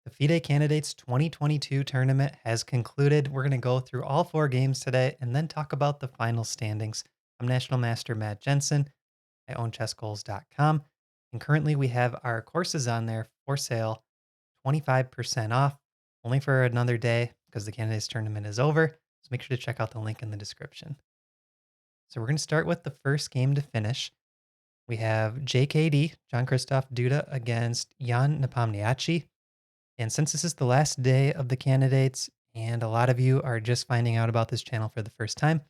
The FIDE Candidates 2022 tournament has concluded. We're going to go through all four games today and then talk about the final standings. I'm National Master Matt Jensen. I own chessgoals.com. And currently we have our courses on there for sale, 25% off, only for another day because the Candidates tournament is over. So make sure to check out the link in the description. So we're going to start with the first game to finish. We have JKD, John Christoph Duda, against Jan Nepomniachtchi. And since this is the last day of the candidates, and a lot of you are just finding out about this channel for the first time,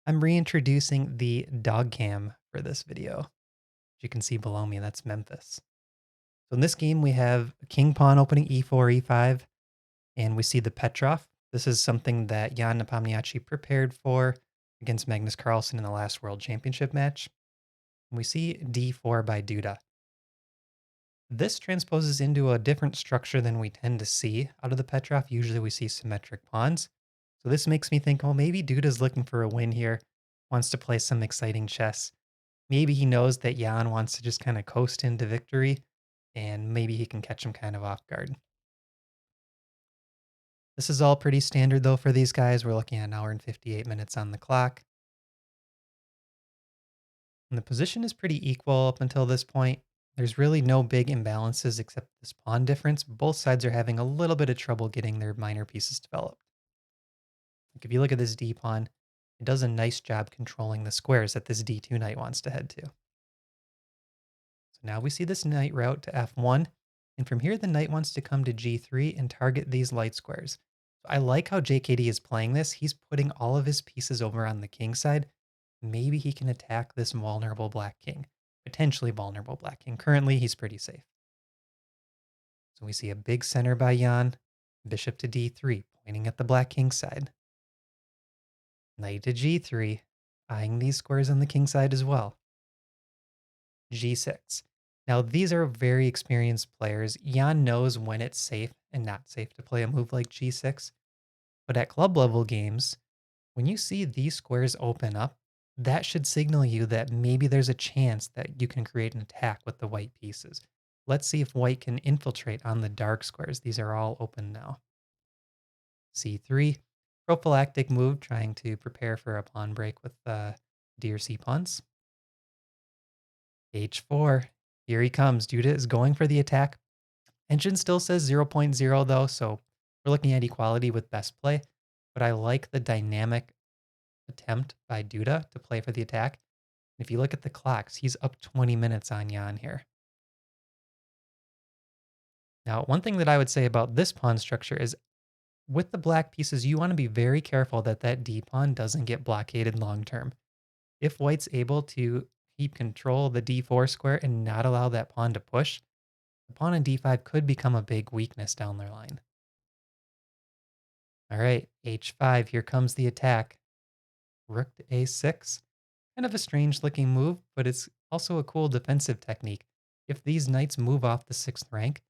I'm reintroducing the dog cam for this video. As you can see below me, that's Memphis. So in this game, we have king pawn opening e4, e5, and we see the Petrov. This is something that Jan Nepomniachtchi prepared for against Magnus Carlsen in the last World Championship match. And we see d4 by Duda. This transposes into a different structure than we tend to see out of the Petrov. Usually we see symmetric pawns. So this makes me think, well, maybe Duda's looking for a win here, wants to play some exciting chess. Maybe he knows that Jan wants to just kind of coast into victory, and maybe he can catch him kind of off guard. This is all pretty standard though for these guys. We're looking at an hour and 58 minutes on the clock. And the position is pretty equal up until this point. There's really no big imbalances except this pawn difference. Both sides are having a little bit of trouble getting their minor pieces developed. Like if you look at this d pawn, it does a nice job controlling the squares that this d2 knight wants to head to. So now we see this knight route to f1, and from here the knight wants to come to g3 and target these light squares. So I like how JKD is playing this. He's putting all of his pieces over on the king side. Maybe he can attack this vulnerable black king, potentially vulnerable black king. Currently, he's pretty safe. So we see a big center by Jan, bishop to d3, pointing at the black king side. Knight to g3, eyeing these squares on the king side as well. g6. Now, these are very experienced players. Jan knows when it's safe and not safe to play a move like g6. But at club level games, when you see these squares open up, that should signal you that maybe there's a chance that you can create an attack with the white pieces. Let's see if white can infiltrate on the dark squares. These are all open now. c3, prophylactic move, trying to prepare for a pawn break with d or c pawns. h4, here he comes. Duda is going for the attack. Engine still says 0.0 though, so we're looking at equality with best play, but I like the dynamic attempt by Duda to play for the attack. If you look at the clocks, he's up 20 minutes on Jan here. Now, one thing that I would say about this pawn structure is with the black pieces, you want to be very careful that that D pawn doesn't get blockaded long term. If white's able to keep control of the D4 square and not allow that pawn to push, the pawn on D5 could become a big weakness down their line. All right, H5, here comes the attack. Rook to A6. Kind of a strange looking move, but it's also a cool defensive technique. If these knights move off the 6th rank,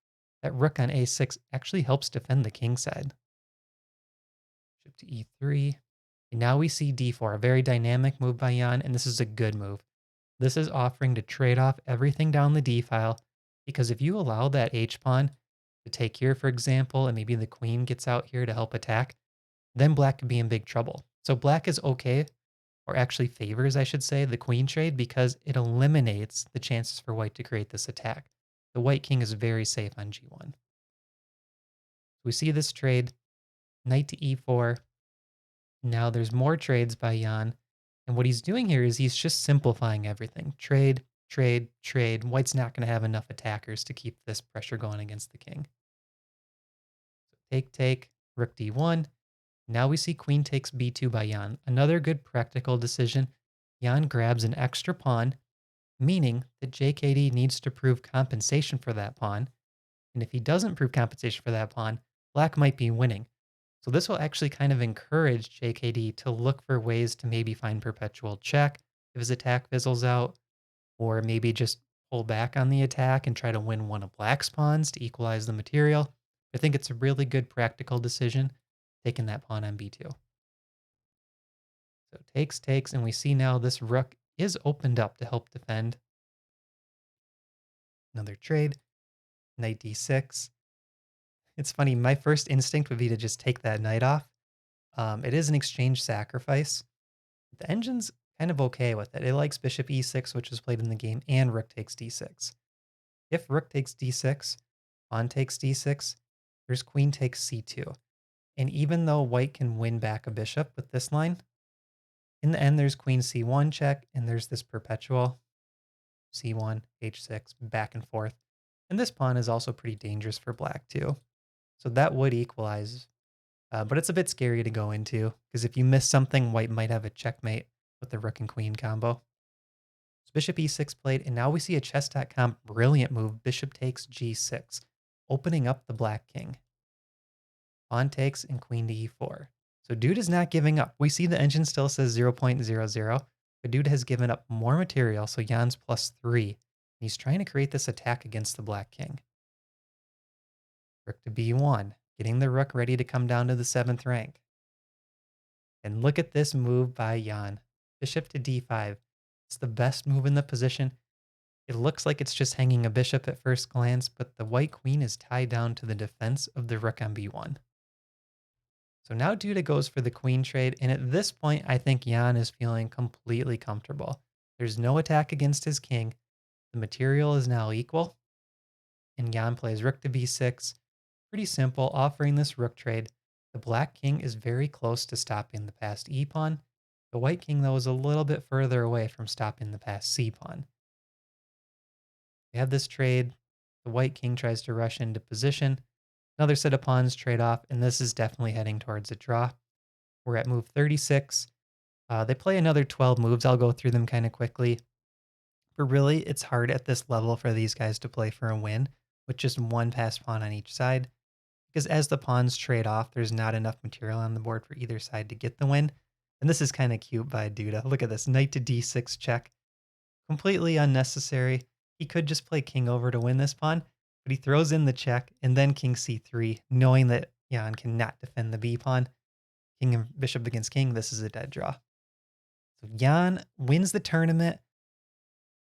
that rook on A6 actually helps defend the king side. Bishop to E3. And now we see D4, a very dynamic move by Jan, and this is a good move. This is offering to trade off everything down the D file, because if you allow that H pawn to take here, for example, and maybe the queen gets out here to help attack, then black could be in big trouble. So black is okay, or actually favors, I should say, the queen trade because it eliminates the chances for white to create this attack. The white king is very safe on g1. We see this trade, knight to e4. Now there's more trades by Jan. And what he's doing here is he's just simplifying everything. Trade, trade, trade. White's not going to have enough attackers to keep this pressure going against the king. So take, take, rook d1. Now we see queen takes b2 by Jan. Another good practical decision. Jan grabs an extra pawn, meaning that JKD needs to prove compensation for that pawn. And if he doesn't prove compensation for that pawn, black might be winning. So this will actually kind of encourage JKD to look for ways to maybe find perpetual check if his attack fizzles out, or maybe just pull back on the attack and try to win one of black's pawns to equalize the material. I think it's a really good practical decision, taking that pawn on b2. So takes, takes, and we see now this rook is opened up to help defend. Another trade, knight d6. It's funny, my first instinct would be to just take that knight off. It is an exchange sacrifice. The engine's kind of okay with it. It likes bishop e6, which is played in the game, and rook takes d6. If rook takes d6, pawn takes d6, there's queen takes c2. And even though white can win back a bishop with this line, in the end there's queen c1 check, and there's this perpetual c1, h6, back and forth. And this pawn is also pretty dangerous for black too. So that would equalize, but it's a bit scary to go into, because if you miss something, white might have a checkmate with the rook and queen combo. So bishop e6 played, and now we see a chess.com brilliant move, bishop takes g6, opening up the black king. Pawn takes and queen to e4. So Dude is not giving up. We see the engine still says 0.00, but Dude has given up more material, so Jan's +3. He's trying to create this attack against the black king. Rook to b1, getting the rook ready to come down to the 7th rank. And look at this move by Jan. Bishop to d5. It's the best move in the position. It looks like it's just hanging a bishop at first glance, but the white queen is tied down to the defense of the rook on b1. So now Duda goes for the queen trade, and at this point, I think Jan is feeling completely comfortable. There's no attack against his king. The material is now equal, and Jan plays rook to b6. Pretty simple, offering this rook trade. The black king is very close to stopping the passed e pawn. The white king, though, is a little bit further away from stopping the passed c pawn. We have this trade. The white king tries to rush into position. Another set of pawns trade off, and this is definitely heading towards a draw. We're at move 36. They play another 12 moves. I'll go through them kind of quickly. But really, it's hard at this level for these guys to play for a win with just one passed pawn on each side. Because as the pawns trade off, there's not enough material on the board for either side to get the win. And this is kind of cute by Duda. Look at this, knight to d6 check. Completely unnecessary. He could just play king over to win this pawn, but he throws in the check and then king c3, knowing that Jan cannot defend the b pawn. King and bishop against king, this is a dead draw. So Jan wins the tournament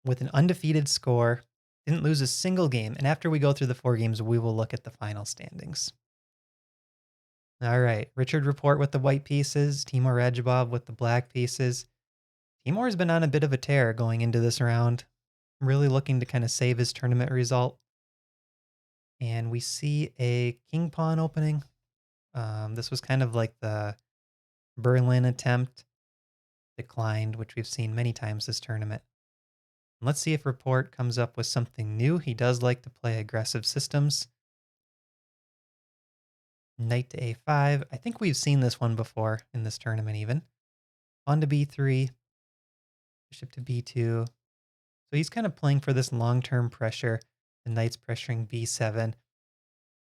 with an undefeated score, didn't lose a single game, and after we go through the 4 games, we will look at the final standings. All right, Richard Rapport with the white pieces, Timur Radjabov with the black pieces. Timur has been on a bit of a tear going into this round, really looking to kind of save his tournament result. And we see a king pawn opening. This was kind of like the Berlin attempt, declined, which we've seen many times this tournament. And let's see if Rapport comes up with something new. He does like to play aggressive systems. Knight to a5. I think we've seen this one before in this tournament even. Pawn to b3. Bishop to b2. So he's kind of playing for this long-term pressure. The knight's pressuring b7.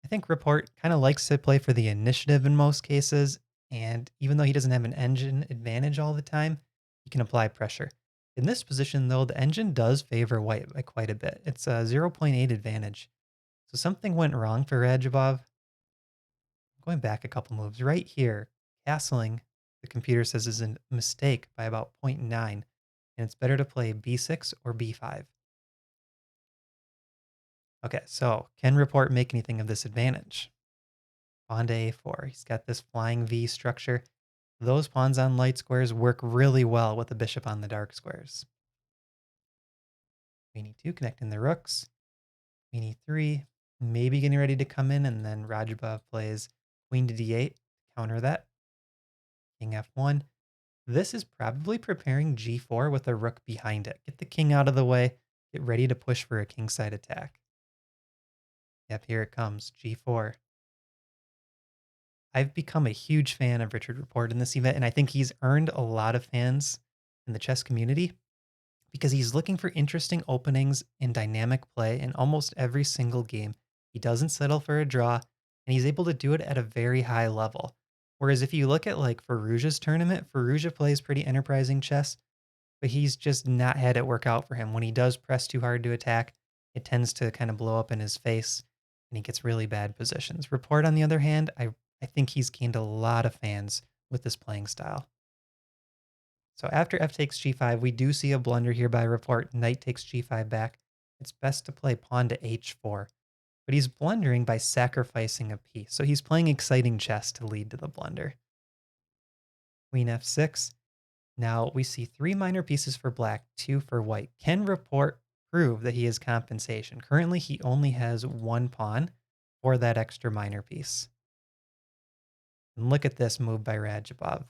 I think Rapport kind of likes to play for the initiative in most cases. And even though he doesn't have an engine advantage all the time, he can apply pressure. In this position, though, the engine does favor white by quite a bit. It's a 0.8 advantage. So something went wrong for Radjabov. Going back a couple moves, right here, castling, the computer says is a mistake by about 0.9, and it's better to play b6 or b5. Okay, so can Rapport make anything of this advantage? Pawn to a4. He's got this flying V structure. Those pawns on light squares work really well with the bishop on the dark squares. Queen e2, connecting the rooks. Queen e3, maybe getting ready to come in, and then Radjabov plays queen to d8 to counter that. King f1. This is probably preparing g4 with a rook behind it. Get the king out of the way. Get ready to push for a kingside attack. Yep, here it comes, g4. I've become a huge fan of Richard Rapport in this event, and I think he's earned a lot of fans in the chess community because he's looking for interesting openings and dynamic play in almost every single game. He doesn't settle for a draw, and he's able to do it at a very high level. Whereas if you look at like Firouzja's tournament, Firouzja plays pretty enterprising chess, but he's just not had it work out for him. When he does press too hard to attack, it tends to kind of blow up in his face, and he gets really bad positions. Rapport, on the other hand, I think he's gained a lot of fans with this playing style. So after f takes g5, we do see a blunder here by Rapport. Knight takes g5 back. It's best to play pawn to h4. but he's blundering by sacrificing a piece. So he's playing exciting chess to lead to the blunder. Queen f6. Now we see 3 minor pieces for black, 2 for white. Can Rapport prove that he has compensation? Currently, he only has 1 pawn for that extra minor piece. And look at this move by Radjabov.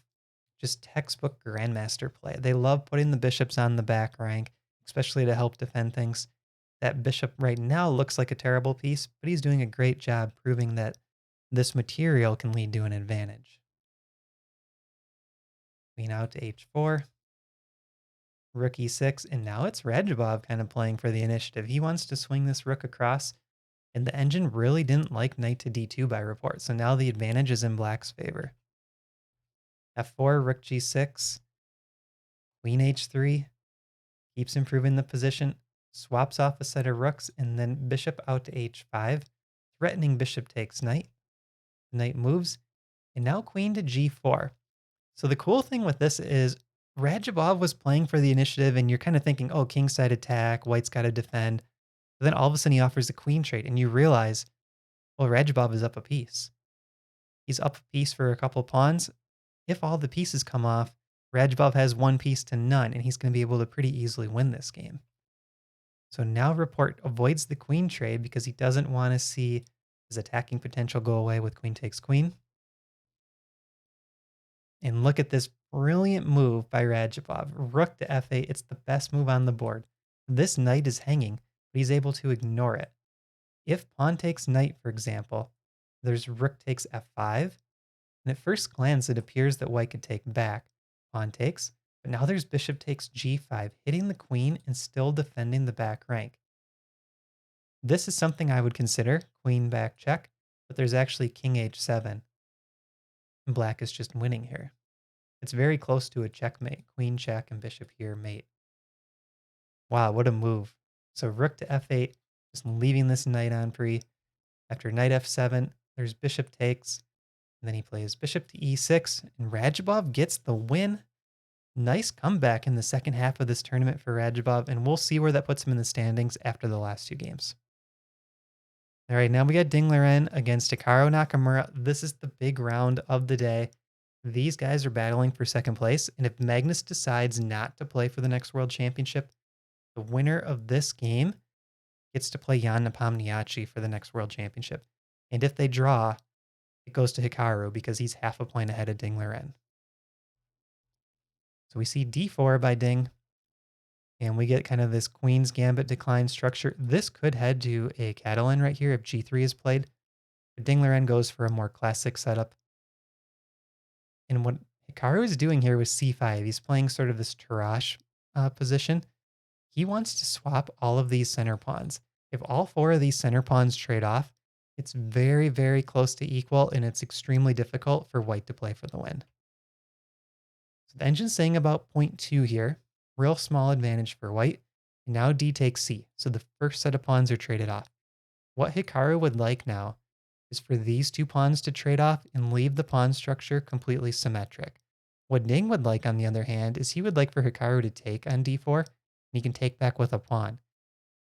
Just textbook grandmaster play. They love putting the bishops on the back rank, especially to help defend things. That bishop right now looks like a terrible piece, but he's doing a great job proving that this material can lead to an advantage. Queen out to h4. Rook e6, and now it's Radjabov kind of playing for the initiative. He wants to swing this rook across, and the engine really didn't like knight to d2 by Rapport, so now the advantage is in black's favor. f4, rook g6, queen h3, keeps improving the position, swaps off a set of rooks, and then bishop out to h5, threatening bishop takes knight. Knight moves, and now queen to g4. So the cool thing with this is Radjabov was playing for the initiative, and you're kind of thinking, oh, kingside attack, white's got to defend. But then all of a sudden he offers a queen trade, and you realize, well, Radjabov is up a piece. He's up a piece for a couple pawns. If all the pieces come off, Radjabov has 1 piece to none, and he's going to be able to pretty easily win this game. So now Rapport avoids the queen trade because he doesn't want to see his attacking potential go away with queen takes queen. And look at this brilliant move by Radjabov. Rook to f8. It's the best move on the board. This knight is hanging, but he's able to ignore it. If pawn takes knight, for example, there's rook takes f5. And at first glance, it appears that white could take back. Pawn takes, but now there's bishop takes g5, hitting the queen and still defending the back rank. This is something I would consider queen back check, but there's actually king h7. And black is just winning here. It's very close to a checkmate. Queen check and bishop here mate. Wow, what a move. So rook to f8, just leaving this knight on pre. After knight f7, there's bishop takes. And then he plays bishop to e6, and Radjabov gets the win. Nice comeback in the second half of this tournament for Radjabov, and we'll see where that puts him in the standings after the last 2 games. All right, now we got Ding Liren against Hikaru Nakamura. This is the big round of the day. These guys are battling for second place, and if Magnus decides not to play for the next World Championship, the winner of this game gets to play Jan Nepomniachtchi for the next World Championship. And if they draw, it goes to Hikaru because he's half a point ahead of Ding Liren. So we see d4 by Ding, and we get kind of this Queen's Gambit decline structure. This could head to a Catalan right here if g3 is played. But Ding Liren goes for a more classic setup. And what Hikaru is doing here with c5, he's playing sort of this Tarrasch position. He wants to swap all of these center pawns. If all 4 of these center pawns trade off, it's very, very close to equal, and it's extremely difficult for white to play for the win. So the engine's saying about 0.2 here. Real small advantage for white. And now d takes c. So the first set of pawns are traded off. What Hikaru would like now is for these 2 pawns to trade off and leave the pawn structure completely symmetric. What Ding would like, on the other hand, is he would like for Hikaru to take on d4, and he can take back with a pawn.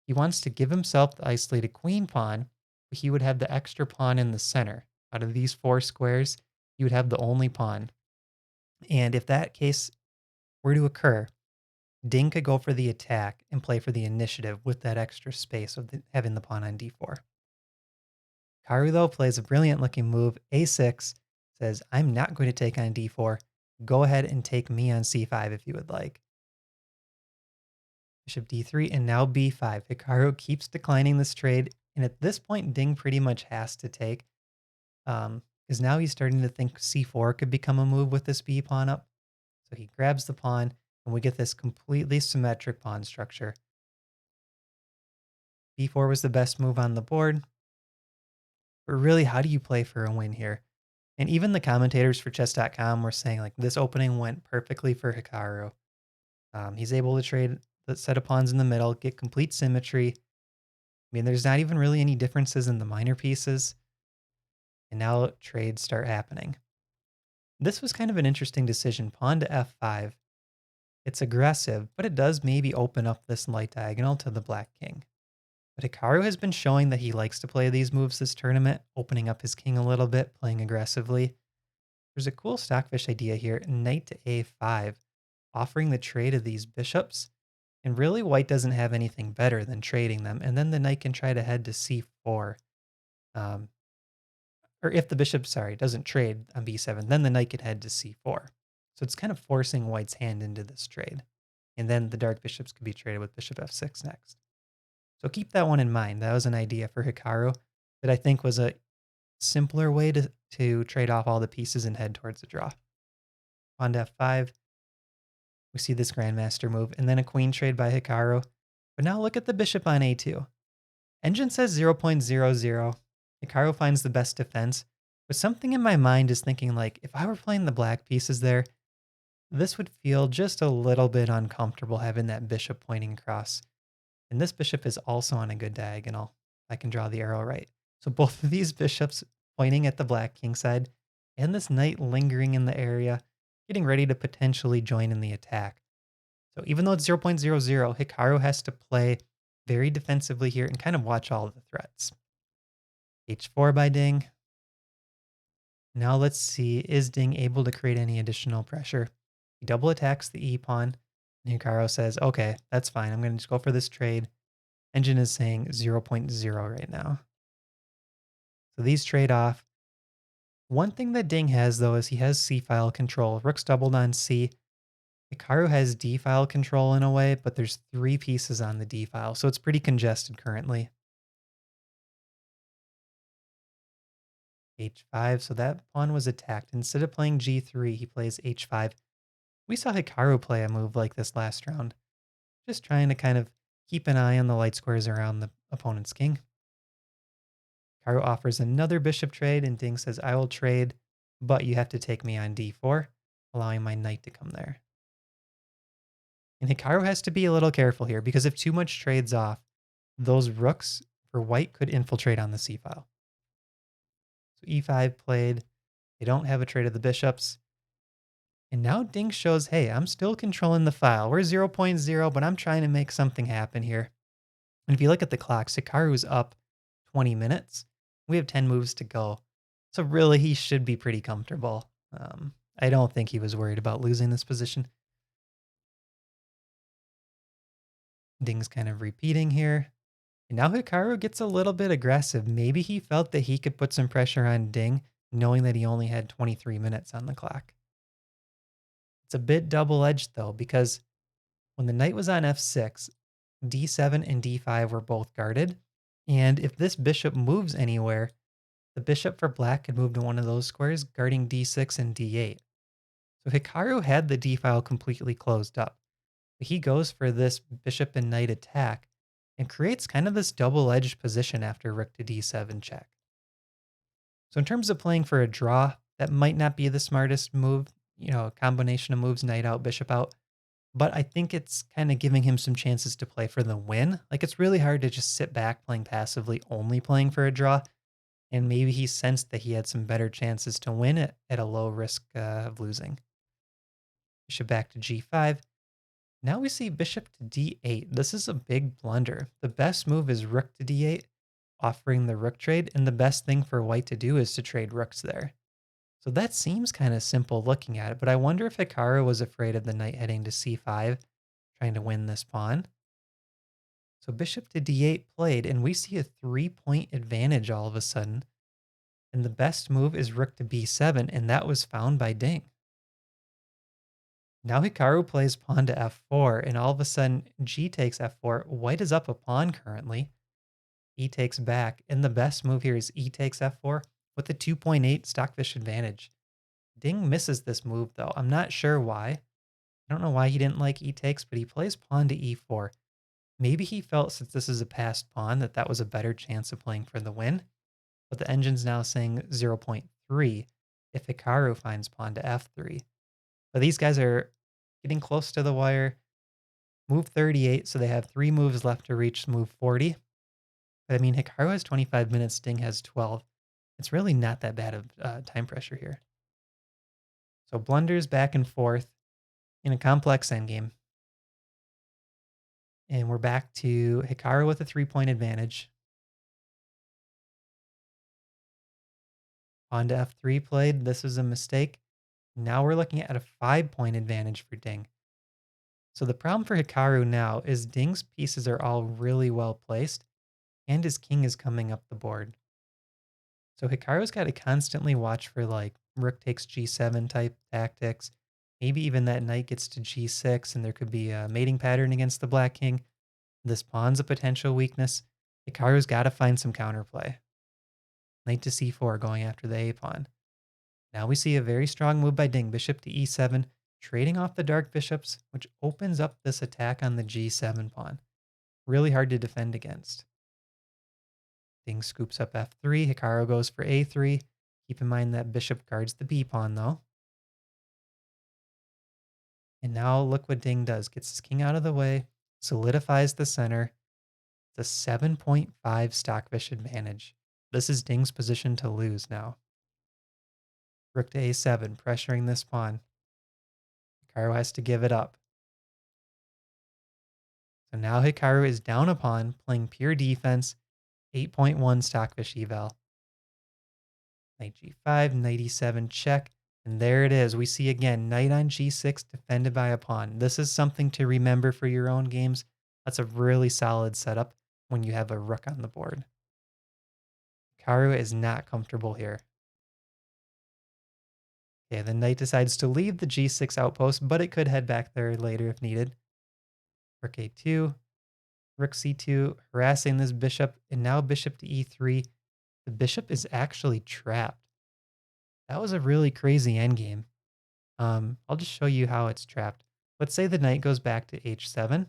He wants to give himself the isolated queen pawn, but he would have the extra pawn in the center. Out of these 4 squares, he would have the only pawn. And if that case were to occur, Ding could go for the attack and play for the initiative with that extra space of having the pawn on d4. Karu, though, plays a brilliant looking move. a6 says, I'm not going to take on d4. Go ahead and take me on c5 if you would like. Bishop d3 and now b5. Hikaru keeps declining this trade. And at this point, Ding pretty much has to take. Because now he's starting to think c4 could become a move with this b pawn up. So he grabs the pawn, and we get this completely symmetric pawn structure. b4 was the best move on the board. But really, how do you play for a win here? And even the commentators for chess.com were saying, like, this opening went perfectly for Hikaru. He's able to trade the set of pawns in the middle, get complete symmetry. I mean, there's not even really any differences in the minor pieces. And now trades start happening. This was kind of an interesting decision. Pawn to f5. It's aggressive, but it does maybe open up this light diagonal to the black king. But Hikaru has been showing that he likes to play these moves this tournament, opening up his king a little bit, playing aggressively. There's a cool stockfish idea here, knight to a5, offering the trade of these bishops. And really, white doesn't have anything better than trading them. And then the knight can try to head to c4. Um, or if the bishop, sorry, doesn't trade on b7, then the knight can head to c4. So it's kind of forcing white's hand into this trade. And then the dark bishops could be traded with bishop f6 next. So keep that one in mind. That was an idea for Hikaru that I think was a simpler way to trade off all the pieces and head towards a draw. Pawn to f5. We see this grandmaster move, and then a queen trade by Hikaru. But now look at the bishop on a2. Engine says 0.00. Hikaru finds the best defense, but something in my mind is thinking like, if I were playing the black pieces there, this would feel just a little bit uncomfortable having that bishop pointing across. And this bishop is also on a good diagonal. I can draw the arrow right. So both of these bishops pointing at the black king side and this knight lingering in the area, getting ready to potentially join in the attack. So even though it's 0.00, Hikaru has to play very defensively here and kind of watch all of the threats. H4 by Ding. Now let's see, is Ding able to create any additional pressure? He double attacks the E pawn. And Hikaru says, okay, that's fine. I'm going to just go for this trade. Engine is saying 0.0 right now. So these trade off. One thing that Ding has, though, is he has C-file control. Rook's doubled on C. Hikaru has D-file control in a way, but there's 3 pieces on the D-file, so it's pretty congested currently. H5, so that pawn was attacked. Instead of playing G3, he plays H5. We saw Hikaru play a move like this last round, just trying to kind of keep an eye on the light squares around the opponent's king. Hikaru offers another bishop trade, and Ding says, I will trade, but you have to take me on D4, allowing my knight to come there. And Hikaru has to be a little careful here, because if too much trades off, those rooks for white could infiltrate on the c-file. So E5 played. They don't have a trade of the bishops. And now Ding shows, hey, I'm still controlling the file. We're 0.0, but I'm trying to make something happen here. And if you look at the clock, Hikaru's up 20 minutes. We have 10 moves to go. So really, he should be pretty comfortable. I don't think he was worried about losing this position. Ding's kind of repeating here. And now Hikaru gets a little bit aggressive. Maybe he felt that he could put some pressure on Ding, knowing that he only had 23 minutes on the clock. It's a bit double-edged, though, because when the knight was on f6, d7 and d5 were both guarded. And if this bishop moves anywhere, the bishop for black could move to one of those squares, guarding d6 and d8. So Hikaru had the d-file completely closed up. But he goes for this bishop and knight attack and creates kind of this double-edged position after rook to d7 check. So in terms of playing for a draw, that might not be the smartest move, a combination of moves, knight out, bishop out. But I think it's kind of giving him some chances to play for the win. Like, it's really hard to just sit back playing passively, only playing for a draw. And maybe he sensed that he had some better chances to win it at a low risk of losing. Bishop back to g5. Now we see bishop to d8. This is a big blunder. The best move is rook to d8, offering the rook trade. And the best thing for white to do is to trade rooks there. So that seems kind of simple looking at it, but I wonder if Hikaru was afraid of the knight heading to c5, trying to win this pawn. So bishop to d8 played, and we see a 3-point advantage all of a sudden. And the best move is rook to b7, and that was found by Ding. Now Hikaru plays pawn to f4, and all of a sudden g takes f4. White is up a pawn currently. E takes back, and the best move here is e takes f4 with a 2.8 stockfish advantage. Ding misses this move, though. I'm not sure why. I don't know why he didn't like e takes, but he plays pawn to e4. Maybe he felt, since this is a passed pawn, that that was a better chance of playing for the win. But the engine's now saying 0.3 if Hikaru finds pawn to f3. But these guys are getting close to the wire. Move 38, so they have 3 moves left to reach move 40. But I mean, Hikaru has 25 minutes, Ding has 12. It's really not that bad of time pressure here. So blunders back and forth in a complex endgame. And we're back to Hikaru with a 3-point advantage. On to F3 played. This was a mistake. Now we're looking at a 5-point advantage for Ding. So the problem for Hikaru now is Ding's pieces are all really well placed, and his king is coming up the board. So Hikaru's got to constantly watch for like rook takes g7 type tactics. Maybe even that knight gets to g6 and there could be a mating pattern against the black king. This pawn's a potential weakness. Hikaru's got to find some counterplay. Knight to c4 going after the a pawn. Now we see a very strong move by Ding, bishop to e7, trading off the dark bishops, which opens up this attack on the g7 pawn. Really hard to defend against. Ding scoops up f3, Hikaru goes for a3. Keep in mind that bishop guards the b pawn though. And now look what Ding does. Gets his king out of the way, solidifies the center. It's a 7.5 stockfish advantage. This is Ding's position to lose now. Rook to a7, pressuring this pawn. Hikaru has to give it up. So now Hikaru is down a pawn, playing pure defense, 8.1 stockfish eval. Knight g5, knight e7 check, and there it is. We see again, knight on g6 defended by a pawn. This is something to remember for your own games. That's a really solid setup when you have a rook on the board. Hikaru is not comfortable here. Okay, the knight decides to leave the g6 outpost, but it could head back there later if needed. Rook a2, rook c2, harassing this bishop, and now bishop to e3. The bishop is actually trapped. That was a really crazy endgame. I'll just show you how it's trapped. Let's say the knight goes back to h7.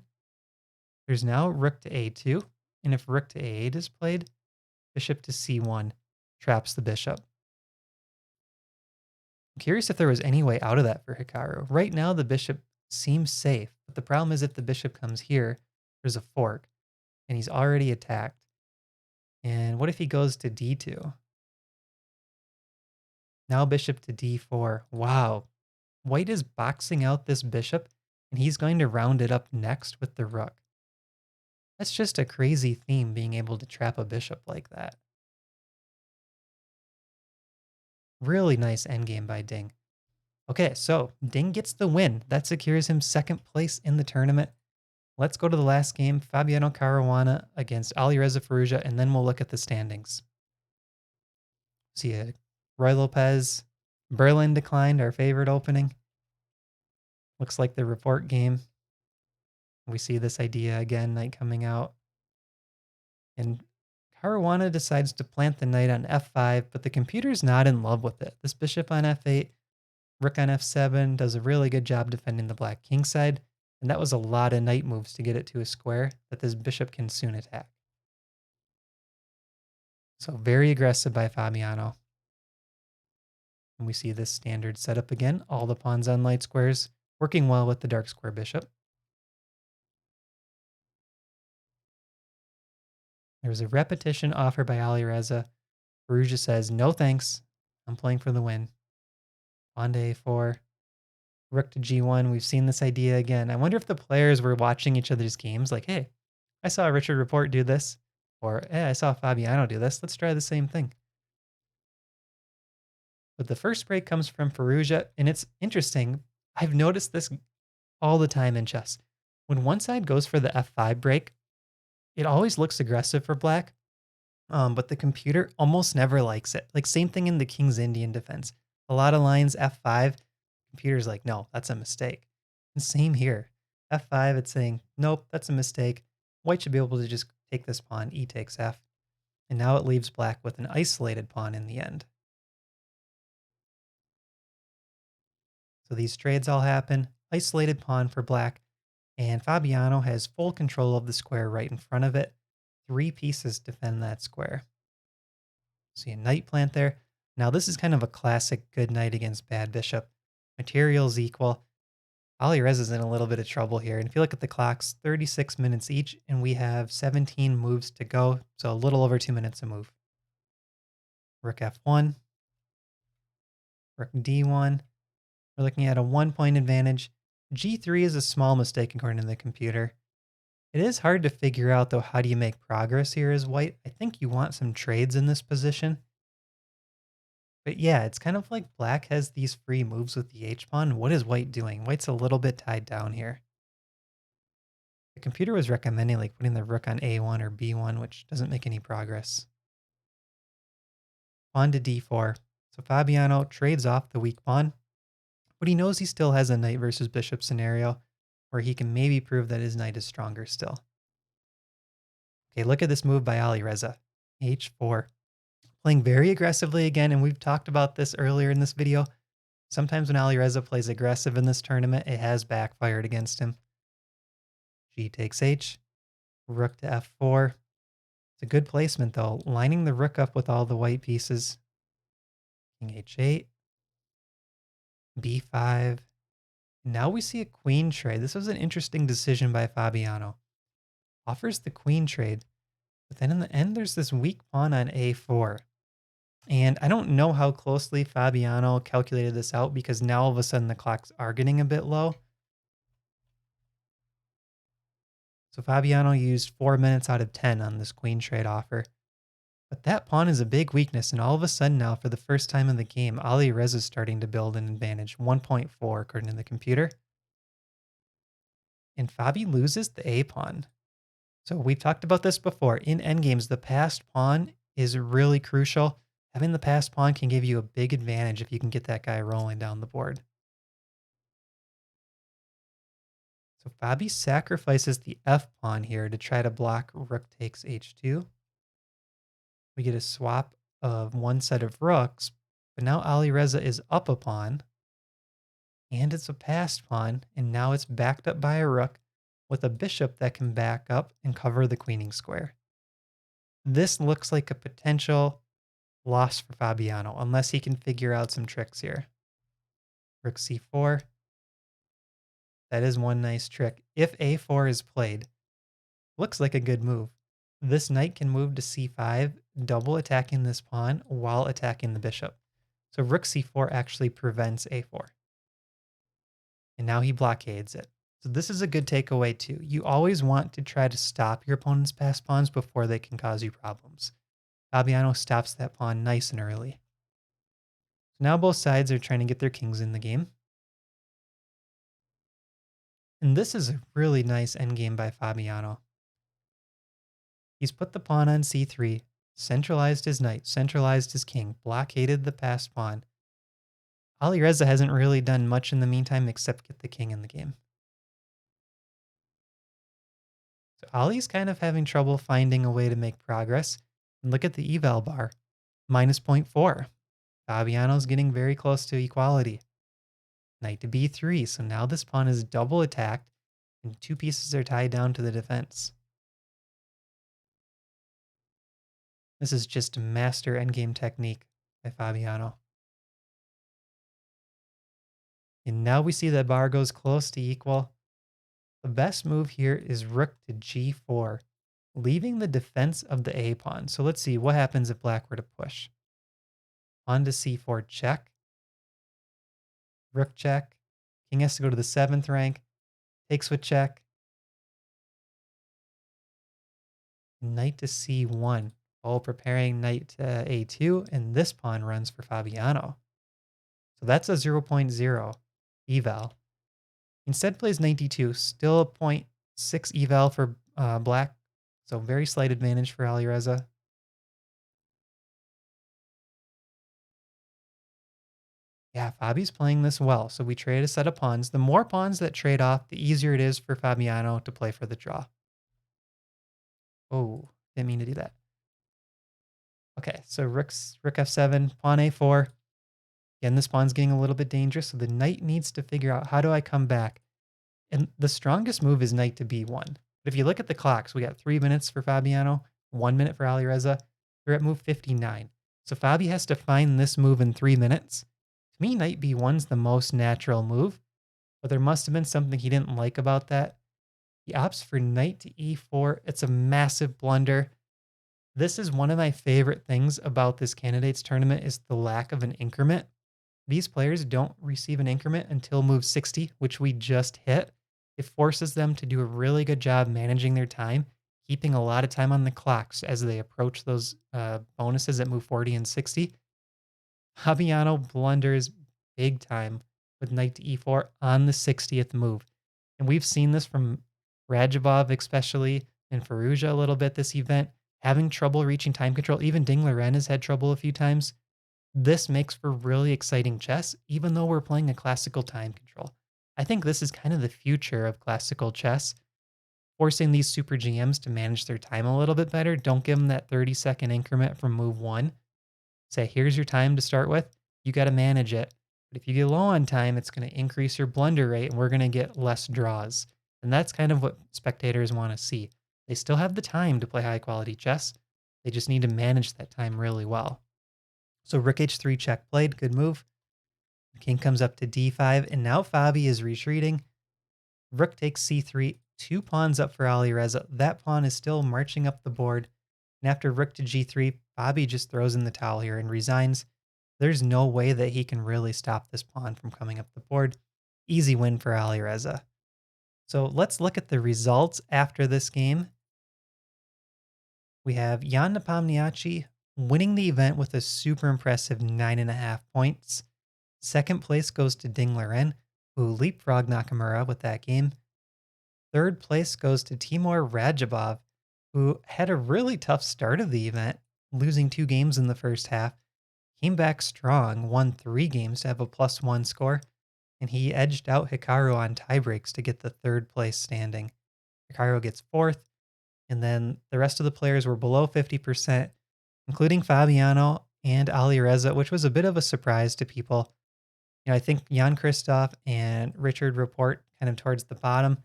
There's now rook to a2, and if rook to a8 is played, bishop to c1 traps the bishop. I'm curious if there was any way out of that for Hikaru. Right now, the bishop seems safe, but the problem is if the bishop comes here, there's a fork, and he's already attacked. And what if he goes to d2? Now bishop to d4. Wow. White is boxing out this bishop, and he's going to round it up next with the rook. That's just a crazy theme, being able to trap a bishop like that. Really nice endgame by Ding. Okay, so Ding gets the win. That secures him second place in the tournament. Let's go to the last game, Fabiano Caruana against Alireza Firouzja, and then we'll look at the standings. See it. Roy Lopez, Berlin declined, our favorite opening. Looks like the Rapport game. We see this idea again, knight coming out. And Caruana decides to plant the knight on f5, but the computer's not in love with it. This bishop on f8, rook on f7 does a really good job defending the black king side, and that was a lot of knight moves to get it to a square that this bishop can soon attack. So very aggressive by Fabiano. And we see this standard setup again, all the pawns on light squares, working well with the dark square bishop. There's a repetition offer by Alireza. Firouzja says, no thanks, I'm playing for the win. Pawn to a4, rook to g1. We've seen this idea again. I wonder if the players were watching each other's games like, hey, I saw Richard Rapport do this, or hey, I saw Fabiano do this. Let's try the same thing. But the first break comes from Firouzja, and it's interesting. I've noticed this all the time in chess. When one side goes for the f5 break, it always looks aggressive for black, but the computer almost never likes it. Like same thing in the King's Indian defense. A lot of lines f5, computer's like, no, that's a mistake. And same here. f5, it's saying, nope, that's a mistake. White should be able to just take this pawn, e takes f. And now it leaves black with an isolated pawn in the end. So these trades all happen. Isolated pawn for black. And Fabiano has full control of the square right in front of it. 3 pieces defend that square. See a knight plant there. Now this is kind of a classic good knight against bad bishop. Materials equal. Alireza's in a little bit of trouble here. And if you look at the clocks, 36 minutes each, and we have 17 moves to go. So a little over 2 minutes a move. Rook f1. Rook d1. We're looking at a 1-point advantage. g3 is a small mistake according to the computer. It is hard to figure out though, how do you make progress here as white? I think you want some trades in this position. But yeah, it's kind of like black has these free moves with the H pawn. What is white doing? White's a little bit tied down here. The computer was recommending like putting the rook on A1 or B1, which doesn't make any progress. Pawn to D4. So Fabiano trades off the weak pawn, but he knows he still has a knight versus bishop scenario where he can maybe prove that his knight is stronger still. Okay, look at this move by Alireza. H4. Playing very aggressively again, and we've talked about this earlier in this video. Sometimes when Alireza plays aggressive in this tournament, it has backfired against him. G takes H. Rook to F4. It's a good placement though, lining the rook up with all the white pieces. King H8. B5. Now we see a queen trade. This was an interesting decision by Fabiano. Offers the queen trade, but then in the end, there's this weak pawn on A4. And I don't know how closely Fabiano calculated this out because now all of a sudden the clocks are getting a bit low. So Fabiano used 4 minutes out of 10 on this queen trade offer. But that pawn is a big weakness, and all of a sudden now, for the first time in the game, Alireza is starting to build an advantage, 1.4 according to the computer. And Fabi loses the A pawn. So we've talked about this before. In endgames, the passed pawn is really crucial. Having the passed pawn can give you a big advantage if you can get that guy rolling down the board. So Fabi sacrifices the F pawn here to try to block rook takes H2. We get a swap of one set of rooks, but now Alireza is up a pawn, and it's a passed pawn, and now it's backed up by a rook with a bishop that can back up and cover the queening square. This looks like a potential loss for Fabiano, unless he can figure out some tricks here. Rook C4. That is one nice trick. If A4 is played, looks like a good move. This knight can move to C5, double attacking this pawn while attacking the bishop. So rook C4 actually prevents A4. And now he blockades it. So this is a good takeaway too. You always want to try to stop your opponent's passed pawns before they can cause you problems. Fabiano stops that pawn nice and early. So now both sides are trying to get their kings in the game. And this is a really nice endgame by Fabiano. He's put the pawn on C3, centralized his knight, centralized his king, blockaded the passed pawn. Alireza hasn't really done much in the meantime except get the king in the game. So Ali's kind of having trouble finding a way to make progress. And look at the eval bar, minus 0.4. Fabiano's getting very close to equality. Knight to B3, so now this pawn is double attacked and two pieces are tied down to the defense. This is just a master endgame technique by Fabiano. And now we see that bar goes close to equal. The best move here is rook to G4, leaving the defense of the A pawn. So let's see what happens if black were to push. Pawn to C4 check. Rook check. King has to go to the 7th rank. Takes with check. Knight to C1. While preparing knight to A2, and this pawn runs for Fabiano. So that's a 0.0 eval. Instead plays knight D2, still a 0.6 eval for black. So very slight advantage for Alireza. Yeah, Fabi's playing this well. So we trade a set of pawns. The more pawns that trade off, the easier it is for Fabiano to play for the draw. Oh, didn't mean to do that. Okay, so rook F7, pawn A4. Again, this pawn's getting a little bit dangerous, so the knight needs to figure out, how do I come back? And the strongest move is knight to B1. But if you look at the clocks, we got 3 minutes for Fabiano, 1 minute for Alireza. They're at move 59. So Fabi has to find this move in 3 minutes. To me, knight B1's the most natural move, but there must have been something he didn't like about that. He opts for knight to E4. It's a massive blunder. This is one of my favorite things about this candidates tournament is the lack of an increment. These players don't receive an increment until move 60, which we just hit. It forces them to do a really good job managing their time, keeping a lot of time on the clocks as they approach those bonuses at move 40 and 60. Fabiano blunders big time with knight to e4 on the 60th move. And we've seen this from Radjabov, especially, and Firouzja a little bit this event, having trouble reaching time control. Even Ding Liren has had trouble a few times. This makes for really exciting chess, even though we're playing a classical time control. I think this is kind of the future of classical chess, forcing these super GMs to manage their time a little bit better. Don't give them that 30-second increment from move one. Say, here's your time to start with. You got to manage it. But if you get low on time, it's going to increase your blunder rate and we're going to get less draws. And that's kind of what spectators want to see. They still have the time to play high quality chess. They just need to manage that time really well. So rook h3 check played, good move. The king comes up to d5, and now Fabi is retreating. Rook takes c3, 2 pawns up for Alireza. That pawn is still marching up the board. And after rook to g3, Fabi just throws in the towel here and resigns. There's no way that he can really stop this pawn from coming up the board. Easy win for Alireza. So let's look at the results after this game. We have Jan Nepomniachtchi winning the event with a super impressive 9.5 points. Second place goes to Ding Liren, who leapfrogged Nakamura with that game. Third place goes to Timur Radjabov, who had a really tough start of the event, losing 2 games in the first half. Came back strong, won 3 games to have a +1 score, and he edged out Hikaru on tiebreaks to get the 3rd place standing. Hikaru gets 4th, and then the rest of the players were below 50%, including Fabiano and Alireza, which was a bit of a surprise to people. You know, I think Jan Christoph and Richard Rapport kind of towards the bottom.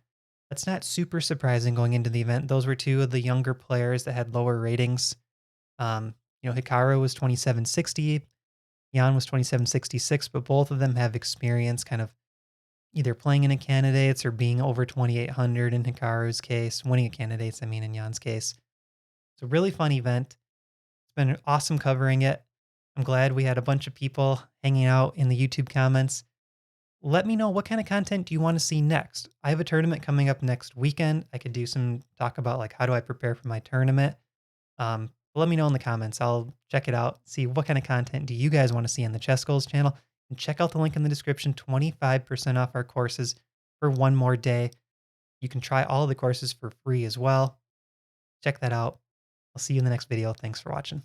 That's not super surprising going into the event. Those were 2 of the younger players that had lower ratings. Hikaru was 2760, Jan was 2766, but both of them have experience kind of either playing in a candidates or being over 2800 in Hikaru's case, winning a candidates, I mean, in Jan's case. It's a really fun event. It's been awesome covering it. I'm glad we had a bunch of people hanging out in the YouTube comments. Let me know, what kind of content do you want to see next? I have a tournament coming up next weekend. I could do some talk about like how do I prepare for my tournament. Let me know in the comments. I'll check it out, see what kind of content do you guys want to see on the Chess Goals channel, and check out the link in the description, 25% off our courses for one more day. You can try all of the courses for free as well. Check that out. I'll see you in the next video. Thanks for watching.